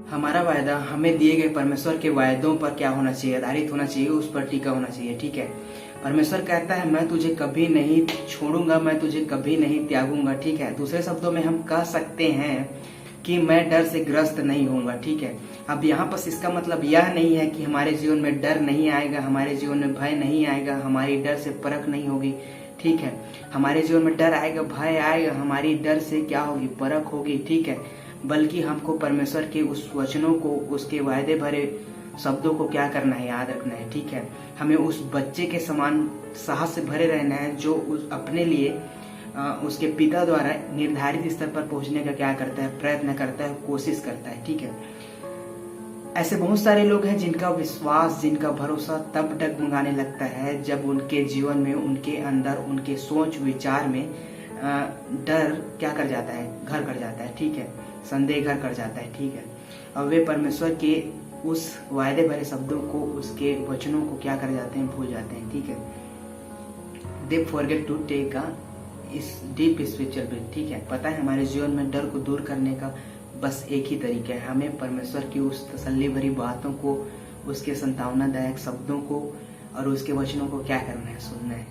हमारा वायदा हमें दिए गए परमेश्वर के वायदों पर क्या होना चाहिए, आधारित होना चाहिए, उस पर टिका होना चाहिए। ठीक है, परमेश्वर कहता है मैं तुझे कभी नहीं छोड़ूंगा, मैं तुझे कभी नहीं त्यागूंगा। ठीक है, दूसरे शब्दों में हम कह सकते हैं कि मैं डर से ग्रस्त नहीं होऊंगा। ठीक है, अब यहाँ पर इसका मतलब यह नहीं है कि हमारे जीवन में डर नहीं आएगा, हमारे जीवन में भय नहीं आएगा, हमारी डर से परख नहीं होगी। ठीक है, हमारे जीवन में डर आएगा, भय आएगा, हमारी डर से क्या होगी, परख होगी। ठीक है, बल्कि हमको परमेश्वर के उस वचनों को, उसके वायदे भरे शब्दों को क्या करना है, याद रखना है। ठीक है, हमें उस बच्चे के समान साहस से भरे रहना है जो अपने लिए उसके पिता द्वारा निर्धारित स्तर पर पहुंचने का क्या करता है, प्रयत्न करता है, कोशिश करता है। ठीक है, ऐसे बहुत सारे लोग हैं जिनका विश्वास, जिनका भरोसा तब डगमगाने लगता है जब उनके जीवन में, उनके अंदर, उनके सोच विचार में डर क्या कर जाता है, घर कर जाता है। ठीक है, संदेह घर कर जाता है। ठीक है, और वे परमेश्वर के उस वायदे भरे शब्दों को, उसके वचनों को क्या कर जाते हैं, भूल जाते हैं। ठीक है, they forget to take a deep spiritual breath. ठीक है, पता है हमारे जीवन में डर को दूर करने का बस एक ही तरीका है, हमें परमेश्वर की उस तसल्ली भरी बातों को, उसके संतावनादायक शब्दों को और उसके वचनों को क्या करना है, सुनना है।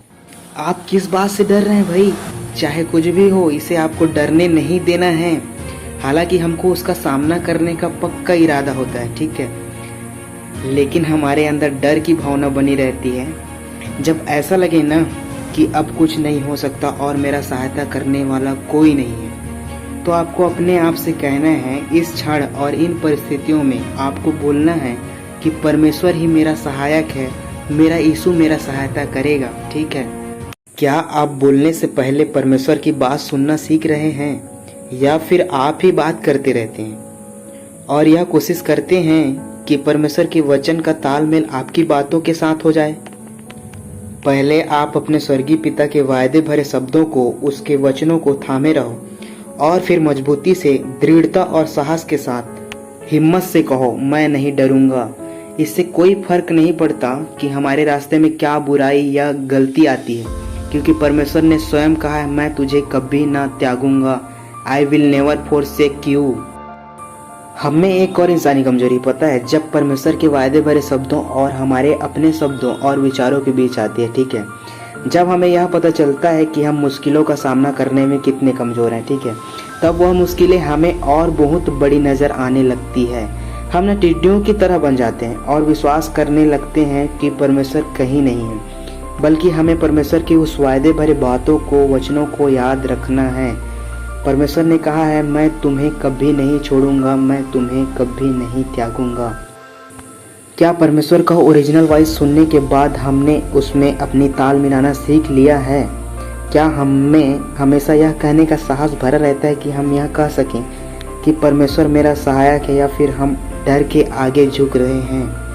आप किस बात से डर रहे हैं भाई, चाहे कुछ भी हो, इसे आपको डरने नहीं देना है। हालांकि हमको उसका सामना करने का पक्का इरादा होता है। ठीक है, लेकिन हमारे अंदर डर की भावना बनी रहती है। जब ऐसा लगे ना कि अब कुछ नहीं हो सकता और मेरा सहायता करने वाला कोई नहीं है, तो आपको अपने आप से कहना है, इस क्षण और इन परिस्थितियों में आपको बोलना है कि परमेश्वर ही मेरा सहायक है, मेरा यीशु मेरा सहायता करेगा। ठीक है, क्या आप बोलने से पहले परमेश्वर की बात सुनना सीख रहे हैं या फिर आप ही बात करते रहते हैं और यह कोशिश करते हैं कि परमेश्वर के वचन का तालमेल आपकी बातों के साथ हो जाए? पहले आप अपने स्वर्गीय पिता के वायदे भरे शब्दों को, उसके वचनों को थामे रहो और फिर मजबूती से, दृढ़ता और साहस के साथ हिम्मत से कहो, मैं नहीं डरूंगा। इससे कोई फर्क नहीं पड़ता कि हमारे रास्ते में क्या बुराई या गलती आती है, क्योंकि परमेश्वर ने स्वयं कहा है, मैं तुझे कभी ना त्यागूंगा, I will never forsake you। हमें एक और इंसानी कमजोरी पता है, जब परमेश्वर के वायदे भरे शब्दों और हमारे अपने शब्दों और विचारों के बीच आती है। ठीक है, जब हमें यह पता चलता है कि हम मुश्किलों का सामना करने में कितने कमजोर हैं, ठीक है, तब वह मुश्किलें हमें और बहुत बड़ी नजर आने लगती है। हम न टिड्डियों की तरह बन जाते हैं और विश्वास करने लगते हैं कि परमेश्वर कहीं नहीं है, बल्कि हमें परमेश्वर की उस वायदे भरे बातों को, वचनों को याद रखना है। परमेश्वर ने कहा है, मैं तुम्हें कभी नहीं छोड़ूंगा, मैं तुम्हें कभी नहीं त्यागूंगा। क्या परमेश्वर का ओरिजिनल वॉइस सुनने के बाद हमने उसमें अपनी ताल मिलाना सीख लिया है? क्या हमें हमेशा यह कहने का साहस भरा रहता है कि हम यह कह सकें कि परमेश्वर मेरा सहायक है, या फिर हम डर के आगे झुक रहे हैं?